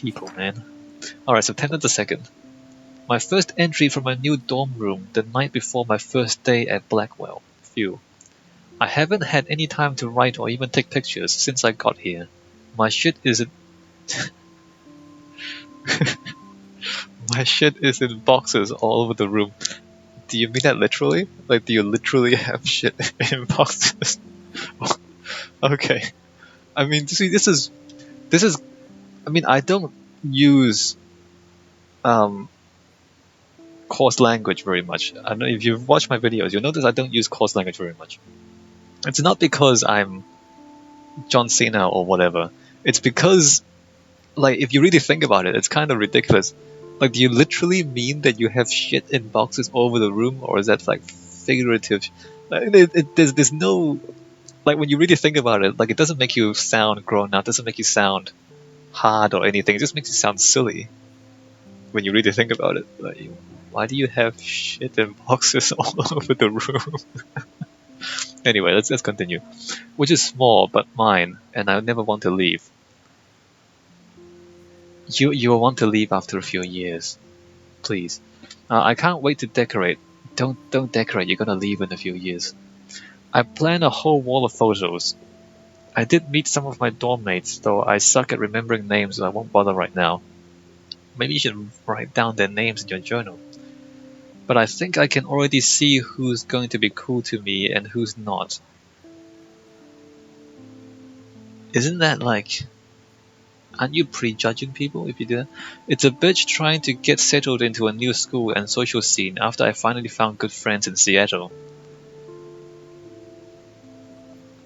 people, man. Alright, September the 2nd. My first entry from my new dorm room the night before my first day at Blackwell. Phew. I haven't had any time to write or even take pictures since I got here. My shit is in my shit is in boxes all over the room. Do you mean that literally? Like, do you literally have shit in boxes? Okay. I mean, see, this is. I mean, I don't use um coarse language very much. I don't know if you've watched my videos, you'll notice I don't use coarse language very much. It's not because I'm John Cena or whatever. It's because, like, if you really think about it, it's kind of ridiculous. Like, do you literally mean that you have shit in boxes all over the room, or is that like figurative? Like, there's no, like, when you really think about it, like, it doesn't make you sound grown up, doesn't make you sound hard or anything. It just makes you sound silly when you really think about it. Like, why do you have shit in boxes all over the room? Anyway, let's continue. Which is small but mine, and I never want to leave. You will want to leave after a few years, please. I can't wait to decorate. Don't decorate. You're gonna leave in a few years. I plan a whole wall of photos. I did meet some of my dorm mates, though I suck at remembering names, so I won't bother right now. Maybe you should write down their names in your journal. But I think I can already see who's going to be cool to me and who's not. Isn't that like... Aren't you prejudging people if you do that? It's a bitch trying to get settled into a new school and social scene after I finally found good friends in Seattle.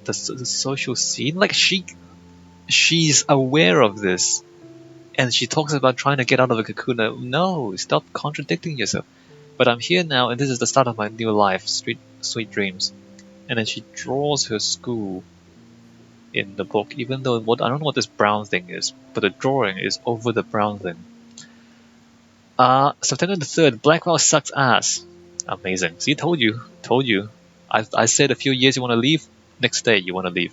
The social scene? Like, she's aware of this. And she talks about trying to get out of the cocoon. No, stop contradicting yourself. But I'm here now, and this is the start of my new life. Sweet dreams. And then she draws her school in the book, even though I don't know what this brown thing is, but the drawing is over the brown thing. September the 3rd, Blackwell sucks ass. Amazing. See, told you. I said a few years you want to leave, next day you want to leave.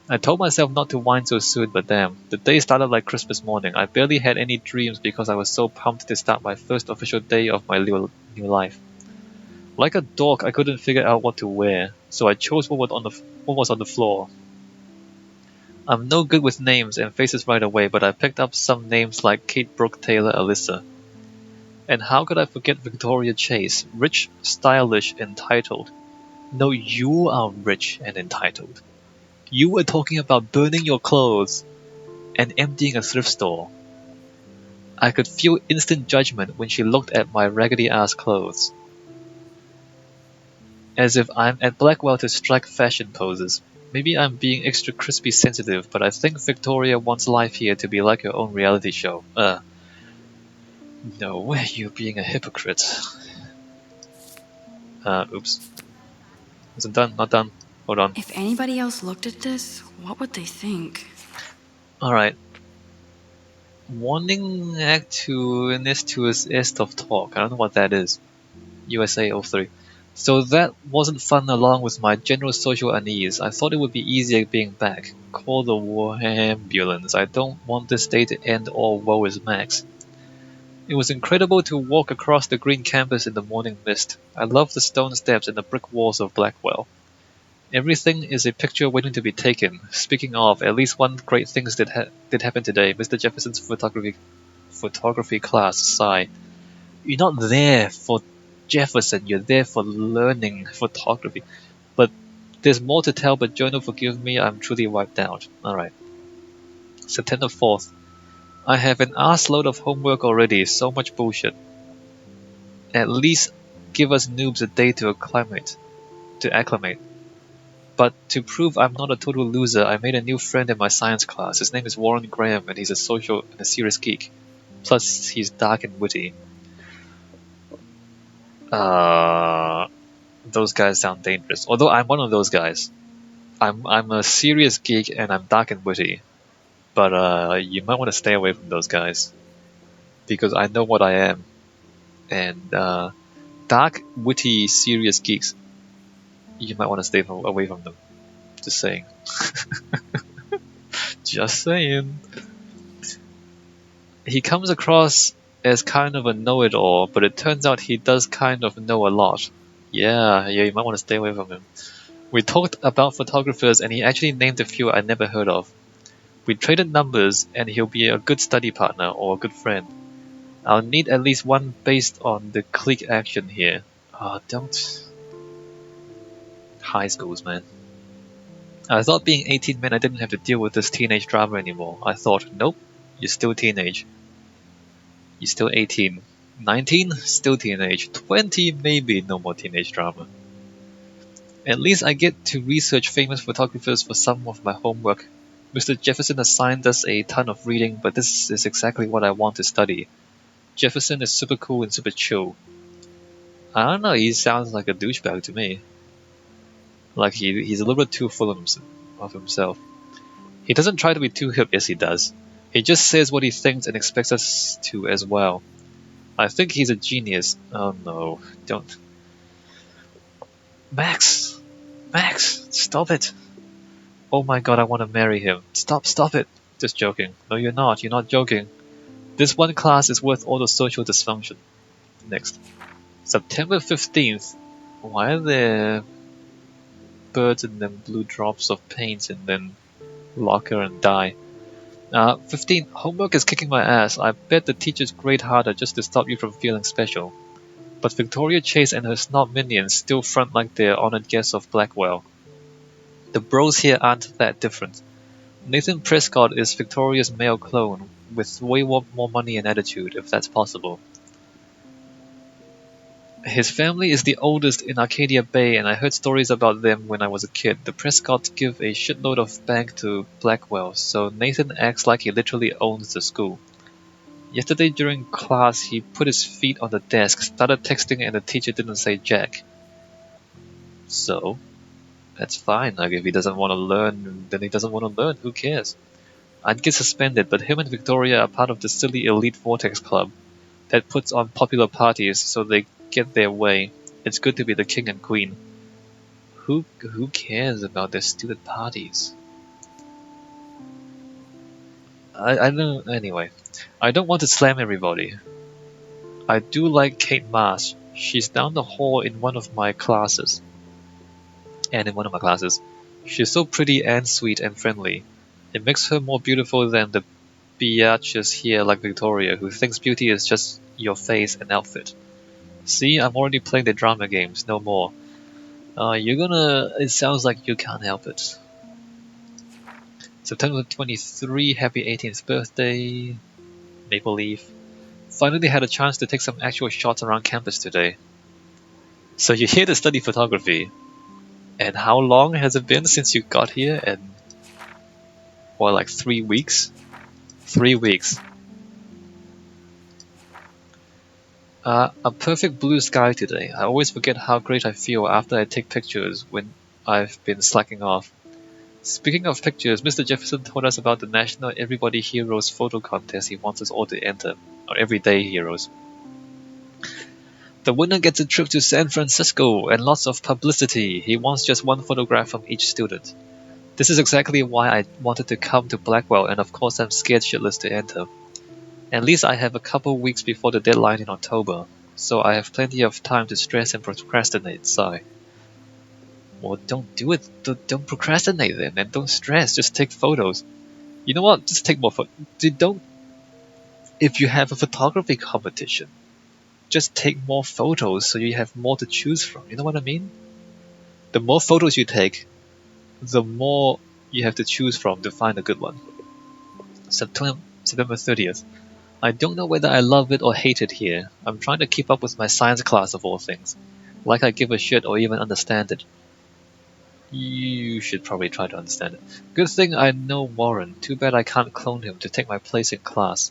I told myself not to whine so soon, but damn, the day started like Christmas morning. I barely had any dreams because I was so pumped to start my first official day of my new life. Like a dork, I couldn't figure out what to wear, so I chose what was on the floor. I'm no good with names and faces right away, but I picked up some names like Kate, Brooke, Taylor, Alyssa. And how could I forget Victoria Chase? Rich, stylish, entitled. No, you are rich and entitled. You were talking about burning your clothes and emptying a thrift store. I could feel instant judgment when she looked at my raggedy-ass clothes. As if I'm at Blackwell to strike fashion poses. Maybe I'm being extra crispy sensitive, but I think Victoria wants life here to be like her own reality show. No, you're being a hypocrite. Oops. Isn't done? Not done. Hold on. If anybody else looked at this, what would they think? Alright. Warning Act 2 Innistus Est of Talk. I don't know what that is. USA 03. So that wasn't fun along with my general social unease. I thought it would be easier being back. Call the war ambulance. I don't want this day to end or woe is Max. It was incredible to walk across the green campus in the morning mist. I love the stone steps and the brick walls of Blackwell. Everything is a picture waiting to be taken. Speaking of, at least one great thing did happen today. Mr. Jefferson's photography class. Sigh. You're not there for Jefferson. You're there for learning photography. But there's more to tell. But journal, forgive me. I'm truly wiped out. All right. September 4th. I have an arseload of homework already. So much bullshit. At least give us noobs a day to acclimate. But to prove I'm not a total loser, I made a new friend in my science class. His name is Warren Graham, and he's a social and a serious geek. Plus, he's dark and witty. Those guys sound dangerous. Although I'm one of those guys. I'm a serious geek and I'm dark and witty. But you might want to stay away from those guys. Because I know what I am. And dark, witty, serious geeks, you might want to stay away from them. Just saying. Just saying. He comes across as kind of a know-it-all, but it turns out he does kind of know a lot. Yeah, you might want to stay away from him. We talked about photographers and he actually named a few I never heard of. We traded numbers and he'll be a good study partner or a good friend. I'll need at least one based on the clique action here. Don't... High schools, man. I thought being 18 meant I didn't have to deal with this teenage drama anymore. I thought, nope, you're still teenage. You're still 18. 19? Still teenage. 20? Maybe no more teenage drama. At least I get to research famous photographers for some of my homework. Mr. Jefferson assigned us a ton of reading, but this is exactly what I want to study. Jefferson is super cool and super chill. I don't know, he sounds like a douchebag to me. Like he's a little bit too full of himself. He doesn't try to be too hip, yes he does. He just says what he thinks and expects us to as well. I think he's a genius. Oh no, don't. Max! Max! Stop it! Oh my god, I want to marry him. Stop it! Just joking. No, you're not joking. This one class is worth all the social dysfunction. Next. September 15th. Why are there birds and then blue drops of paint and then lacquer and dye? 15. Homework is kicking my ass. I bet the teachers grade harder just to stop you from feeling special. But Victoria Chase and her snob minions still front like they're honored guests of Blackwell. The bros here aren't that different. Nathan Prescott is Victoria's male clone, with way more money and attitude, if that's possible. His family is the oldest in Arcadia Bay, and I heard stories about them when I was a kid. The Prescotts give a shitload of bank to Blackwell, so Nathan acts like he literally owns the school. Yesterday during class, he put his feet on the desk, started texting, and the teacher didn't say jack. So, that's fine. Like, if he doesn't want to learn, then he doesn't want to learn. Who cares? I'd get suspended, but him and Victoria are part of the silly elite Vortex Club that puts on popular parties so they get their way. It's good to be the king and queen. Who cares about their stupid parties? I don't. Anyway, I don't want to slam everybody. I do like Kate Marsh. She's down the hall in one of my classes. She's so pretty and sweet and friendly. It makes her more beautiful than the biatches here like Victoria, who thinks beauty is just your face and outfit. See, I'm already playing the drama games, no more. It sounds like you can't help it. September 23, happy 18th birthday, Maple Leaf. Finally had a chance to take some actual shots around campus today. So you're here to study photography. And how long has it been since you got here? And like 3 weeks? 3 weeks. A perfect blue sky today. I always forget how great I feel after I take pictures when I've been slacking off. Speaking of pictures, Mr. Jefferson told us about the National Everybody Heroes photo contest he wants us all to enter, or Everyday Heroes. The winner gets a trip to San Francisco and lots of publicity. He wants just one photograph from each student. This is exactly why I wanted to come to Blackwell, and of course I'm scared shitless to enter. At least I have a couple weeks before the deadline in October, so I have plenty of time to stress and procrastinate, sigh. Well, don't do it. Don't procrastinate then, and don't stress. Just take photos. You know what? Just take more photos. If you have a photography competition, just take more photos so you have more to choose from. You know what I mean? The more photos you take, the more you have to choose from to find a good one. September 30th. I don't know whether I love it or hate it here. I'm trying to keep up with my science class of all things. Like I give a shit or even understand it. You should probably try to understand it. Good thing I know Warren. Too bad I can't clone him to take my place in class.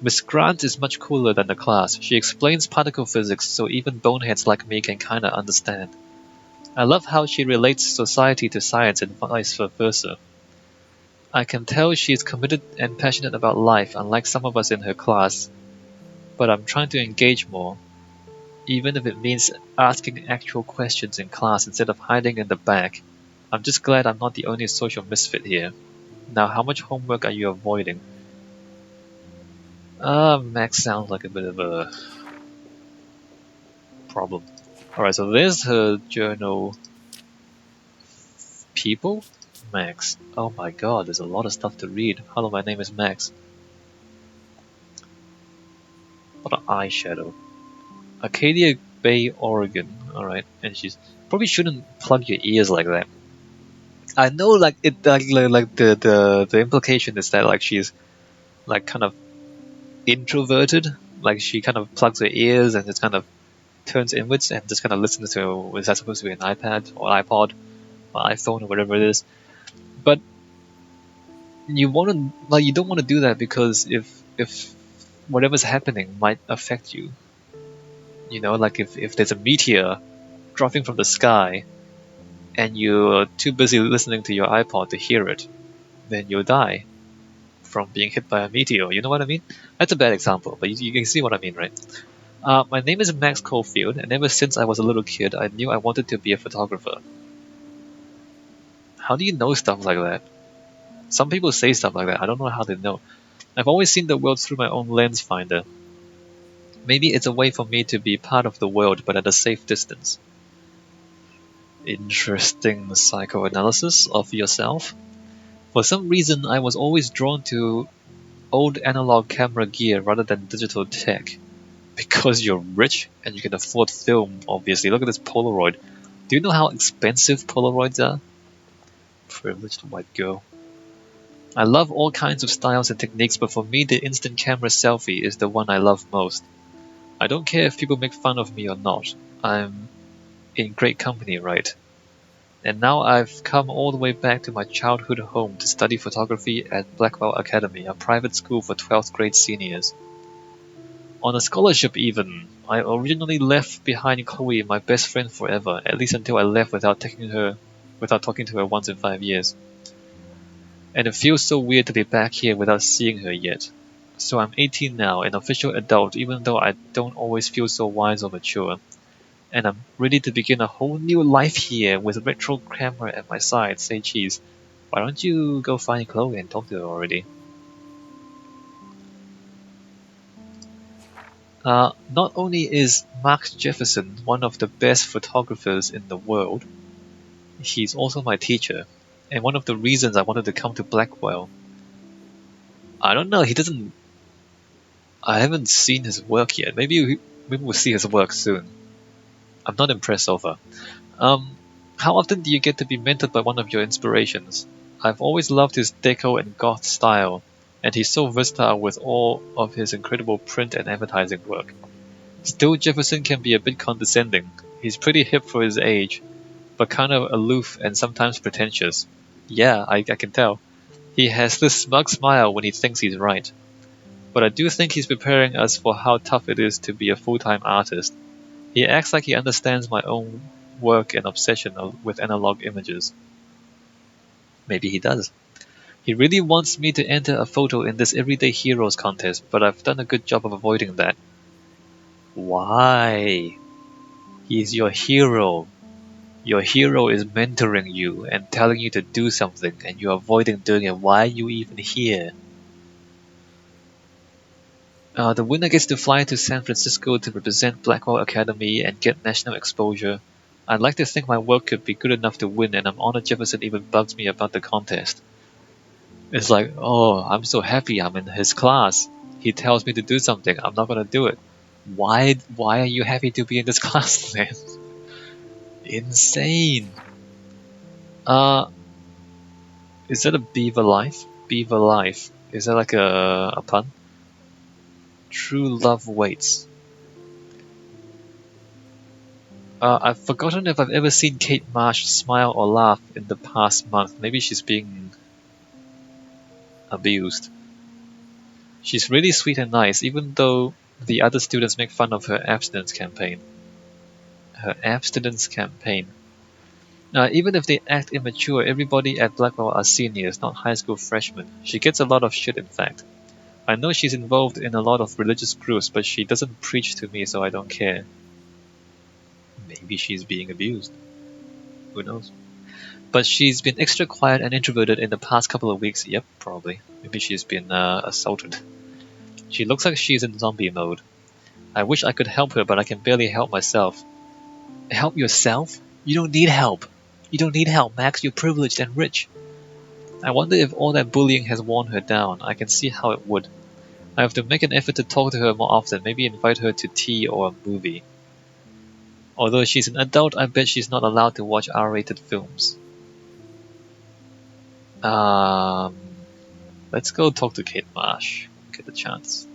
Miss Grant is much cooler than the class. She explains particle physics so even boneheads like me can kinda understand. I love how she relates society to science and vice versa. I can tell she is committed and passionate about life, unlike some of us in her class. But I'm trying to engage more, even if it means asking actual questions in class instead of hiding in the back. I'm just glad I'm not the only social misfit here. Now, how much homework are you avoiding? Max sounds like a bit of a problem. Alright, so there's her journal. People? Max. Oh my god, there's a lot of stuff to read. Hello, my name is Max. What an eyeshadow. Arcadia Bay, Oregon. Alright, and she's probably shouldn't plug your ears like that. I know, like the implication is that like she's like kind of introverted, like she kind of plugs her ears and just kind of turns inwards and just kind of listens to, is that supposed to be an iPad or iPod or iPhone or whatever it is. But you want to, like, you don't want to do that because if whatever's happening might affect you. You know, like if there's a meteor dropping from the sky and you're too busy listening to your iPod to hear it, then you'll die from being hit by a meteor. You know what I mean? That's a bad example, but you can see what I mean, right? My name is Max Caulfield, and ever since I was a little kid, I knew I wanted to be a photographer. How do you know stuff like that? Some people say stuff like that. I don't know how they know. I've always seen the world through my own lens finder. Maybe it's a way for me to be part of the world, but at a safe distance. Interesting psychoanalysis of yourself. For some reason, I was always drawn to old analog camera gear rather than digital tech. Because you're rich and you can afford film, obviously. Look at this Polaroid. Do you know how expensive Polaroids are? Privileged white girl. I love all kinds of styles and techniques, but for me, the instant camera selfie is the one I love most. I don't care if people make fun of me or not. I'm in great company, right? And now I've come all the way back to my childhood home to study photography at Blackwell Academy, a private school for 12th grade seniors. On a scholarship even. I originally left behind Chloe, my best friend forever, at least until I left without talking to her once in 5 years. And it feels so weird to be back here without seeing her yet. So I'm 18 now, an official adult, even though I don't always feel so wise or mature. And I'm ready to begin a whole new life here with a retro camera at my side. Say cheese. Why don't you go find Chloe and talk to her already? Not only is Mark Jefferson one of the best photographers in the world, he's also my teacher, and one of the reasons I wanted to come to Blackwell. I don't know, I haven't seen his work yet. Maybe we'll see his work soon. I'm not impressed so far. How often do you get to be mentored by one of your inspirations? I've always loved his deco and goth style, and he's so versatile with all of his incredible print and advertising work. Still, Jefferson can be a bit condescending. He's pretty hip for his age, but kind of aloof and sometimes pretentious. Yeah, I can tell. He has this smug smile when he thinks he's right. But I do think he's preparing us for how tough it is to be a full-time artist. He acts like he understands my own work and obsession with analog images. Maybe he does. He really wants me to enter a photo in this Everyday Heroes contest, but I've done a good job of avoiding that. Why? He's your hero. Your hero is mentoring you and telling you to do something, and you're avoiding doing it. Why are you even here? The winner gets to fly to San Francisco to represent Blackwell Academy and get national exposure. I'd like to think my work could be good enough to win, and I'm honored Jefferson even bugs me about the contest. It's like, oh, I'm so happy I'm in his class. He tells me to do something, I'm not gonna do it. Why are you happy to be in this class then? Insane. Uh, is that a beaver life? Beaver life. Is that like a pun? True love waits. I've forgotten if I've ever seen Kate Marsh smile or laugh in the past month. Maybe she's being abused. She's really sweet and nice, even though the other students make fun of her abstinence campaign. Her abstinence campaign. Even if they act immature, everybody at Blackwell are seniors, not high school freshmen. She gets a lot of shit, in fact. I know she's involved in a lot of religious groups, but she doesn't preach to me, so I don't care. Maybe she's being abused. Who knows? But she's been extra quiet and introverted in the past couple of weeks. Yep, probably. Maybe she's been assaulted. She looks like she's in zombie mode. I wish I could help her, but I can barely help myself. Help yourself? You don't need help. You don't need help, Max. You're privileged and rich. I wonder if all that bullying has worn her down. I can see how it would. I have to make an effort to talk to her more often, maybe invite her to tea or a movie. Although she's an adult, I bet she's not allowed to watch R-rated films. Let's go talk to Kate Marsh. Get the chance.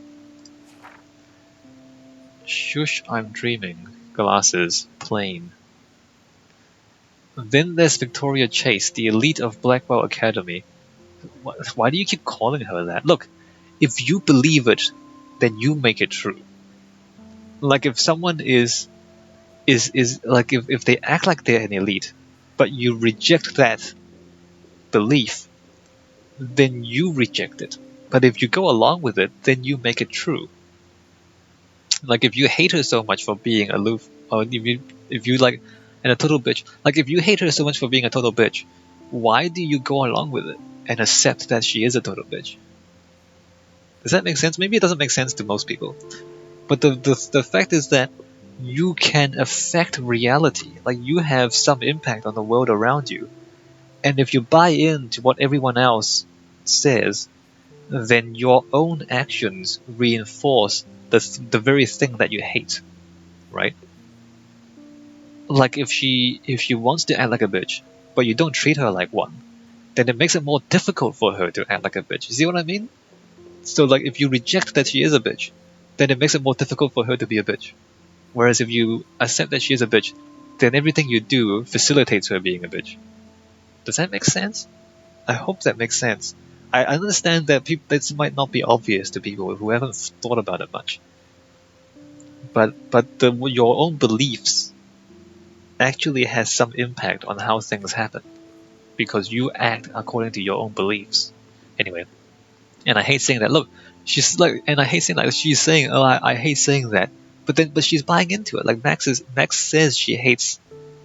Shush, I'm dreaming. Glasses. Plain. Then there's Victoria Chase, the elite of Blackwell Academy. Why do you keep calling her that? Look, if you believe it, then you make it true. Like if someone is like if they act like they're an elite, but you reject that belief, then you reject it. But if you go along with it, then you make it true. Like if you hate her so much for being aloof, or if you like and a total bitch, like if you hate her so much for being a total bitch, why do you go along with it and accept that she is a total bitch? Does that make sense? Maybe it doesn't make sense to most people. But the fact is that you can affect reality. Like you have some impact on the world around you. And if you buy into what everyone else says, then your own actions reinforce the very thing that you hate, right? Like if she wants to act like a bitch, but you don't treat her like one, then it makes it more difficult for her to act like a bitch. You see what I mean? So like if you reject that she is a bitch, then it makes it more difficult for her to be a bitch. Whereas if you accept that she is a bitch, then everything you do facilitates her being a bitch. Does that make sense? I hope that makes sense. I understand that this might not be obvious to people who haven't thought about it much. But your own beliefs actually has some impact on how things happen. Because you act according to your own beliefs. Anyway. And I hate saying that. Look, she's like, and I hate saying like she's saying, oh, I hate saying that. But she's buying into it. Like Max says she hates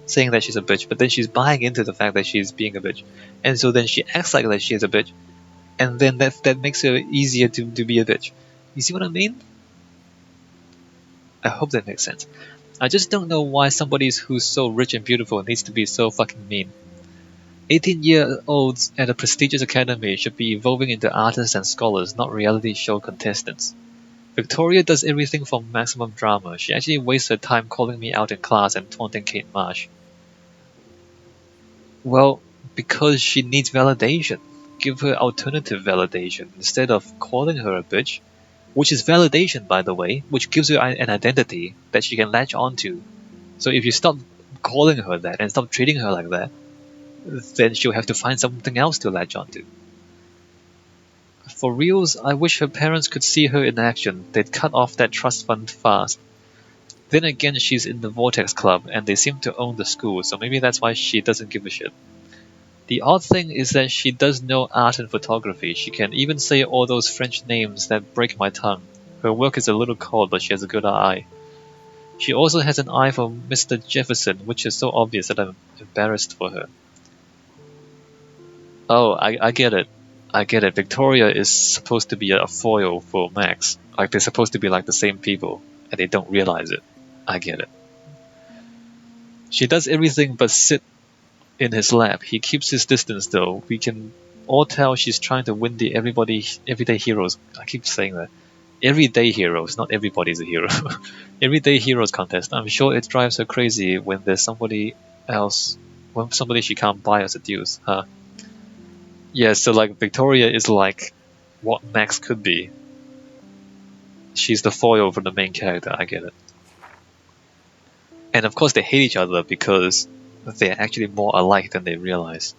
saying that she's a bitch, but then she's buying into the fact that she's being a bitch. And so then she acts like that she is a bitch. And then that makes her easier to be a bitch. You see what I mean? I hope that makes sense. I just don't know why somebody who's so rich and beautiful needs to be so fucking mean. 18-year-olds at a prestigious academy should be evolving into artists and scholars, not reality show contestants. Victoria does everything for maximum drama. She actually wastes her time calling me out in class and taunting Kate Marsh. Well, because she needs validation. Give her alternative validation instead of calling her a bitch, which is validation, by the way, which gives her an identity that she can latch onto. So if you stop calling her that and stop treating her like that, then she'll have to find something else to latch onto. For reals, I wish her parents could see her in action. They'd cut off that trust fund fast. Then again, she's in the Vortex Club, and they seem to own the school, so maybe that's why she doesn't give a shit. The odd thing is that she does know art and photography. She can even say all those French names that break my tongue. Her work is a little cold, but she has a good eye. She also has an eye for Mr. Jefferson, which is so obvious that I'm embarrassed for her. Oh, I get it. I get it. Victoria is supposed to be a foil for Max. Like they're supposed to be like the same people, and they don't realize it. I get it. She does everything but sit in his lap. He keeps his distance though. We can all tell she's trying to win the everyday heroes. I keep saying that. Everyday heroes, not everybody's a hero. Everyday heroes contest. I'm sure it drives her crazy when there's somebody else, when somebody she can't buy or seduce, huh? Yeah, so like Victoria is like what Max could be. She's the foil for the main character, I get it. And of course they hate each other because they're actually more alike than they realize.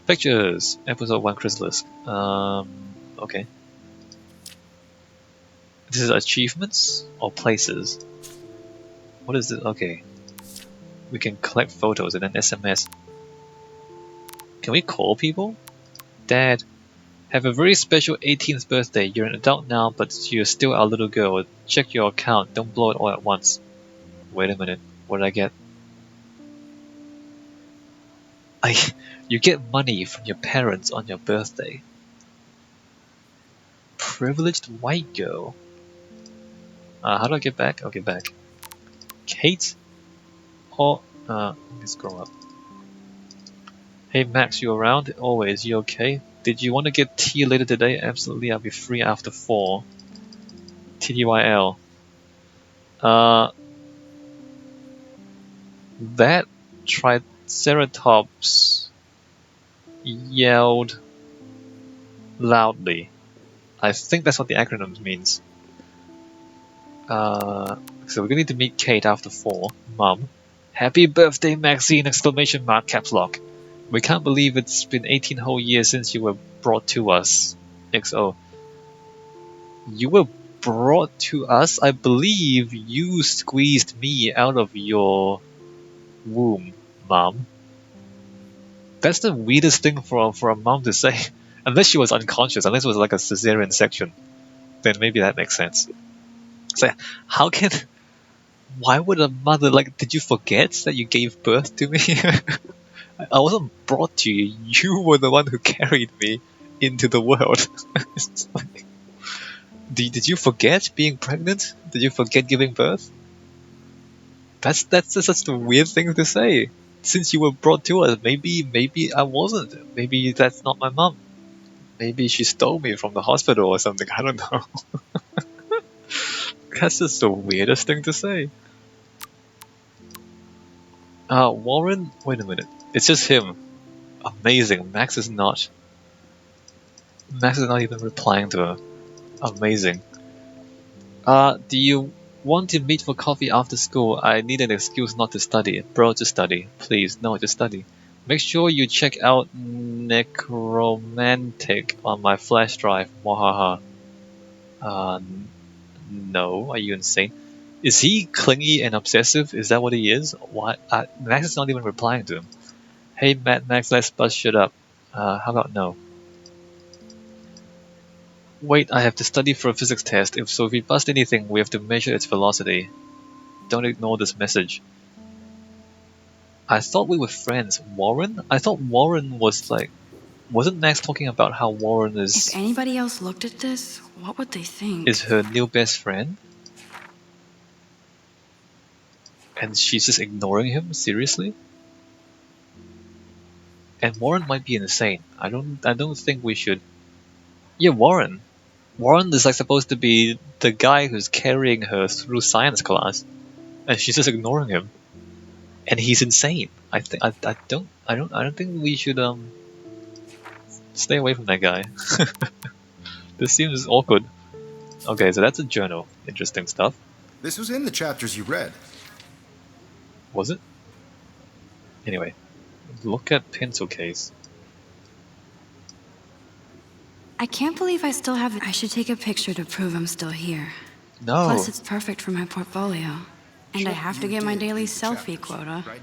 Pictures! Episode 1 Chrysalis. Okay. This is achievements or places? What is it? Okay. We can collect photos and then SMS. Can we call people? Dad, have a very special 18th birthday. You're an adult now, but you're still our little girl. Check your account. Don't blow it all at once. Wait a minute. What did I get? You get money from your parents on your birthday. privileged white girl. How do I get back? I'll get back. Kate? Or, let me scroll up. Hey Max, you around? Always, you okay? Did you want to get tea later today? Absolutely, I'll be free after 4. TTYL. That Triceratops yelled loudly. I think that's what the acronym means. So we're gonna need to meet Kate after 4. Mum. Happy birthday, Maxine! Exclamation mark, caps lock. We can't believe it's been 18 whole years since you were brought to us. XO. You were brought to us? I believe you squeezed me out of your womb, Mom. That's the weirdest thing for a mom to say. Unless she was unconscious, unless it was like a cesarean section, then maybe that makes sense. So how can... Why would a mother, like, did you forget that you gave birth to me? I wasn't brought to you. You were the one who carried me into the world. It's like, did you forget being pregnant? Did you forget giving birth? That's just such a weird thing to say. Since you were brought to us, maybe I wasn't. Maybe that's not my mom. Maybe she stole me from the hospital or something. I don't know. That's just the weirdest thing to say. Warren? Wait a minute. It's just him. Amazing. Max is not even replying to her. Amazing. Do you want to meet for coffee after school? I need an excuse not to study. Bro, just study. Please, no, just study. Make sure you check out Necromantic on my flash drive. Wahaha. No, are you insane? Is he clingy and obsessive? Is that what he is? What? Max is not even replying to him. Hey, Max, let's bust shit up. How about no? Wait, I have to study for a physics test. If we bust anything, we have to measure its velocity. Don't ignore this message. I thought we were friends. Warren? I thought Warren was like... Wasn't Max talking about how Warren is... If anybody else looked at this, what would they think? Is her new best friend? And she's just ignoring him? Seriously? And Warren might be insane. I don't think we should... Yeah, Warren. Warren is like supposed to be the guy who's carrying her through science class, and she's just ignoring him. And he's insane. I don't think we should stay away from that guy. This seems awkward. Okay, so that's a journal. Interesting stuff. This was in the chapters you read. Was it? Anyway, look at pencil case. I can't believe I still have it. I should take a picture to prove I'm still here. No. Plus, it's perfect for my portfolio. And I have to get my daily selfie quota. Right?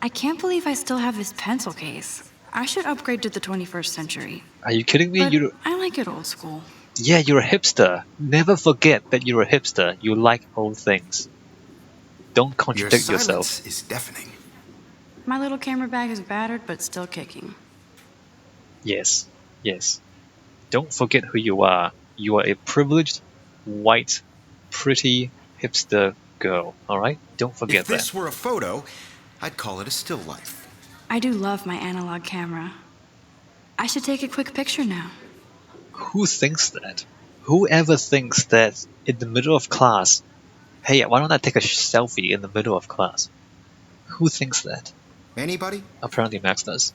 I can't believe I still have this pencil case. I should upgrade to the 21st century. Are you kidding me? But I like it old school. Yeah, you're a hipster. Never forget that you're a hipster. You like old things. Don't contradict Your yourself. silence is deafening. My little camera bag is battered, but still kicking. Yes, yes. Don't forget who you are. You are a privileged, white, pretty hipster girl, alright? Don't forget If this that. were a photo, I'd call it a still life. I do love my analog camera. I should take a quick picture now. Who thinks that? Whoever thinks that in the middle of class, hey, why don't I take a selfie in the middle of class? Who thinks that? Anybody? Apparently Max does.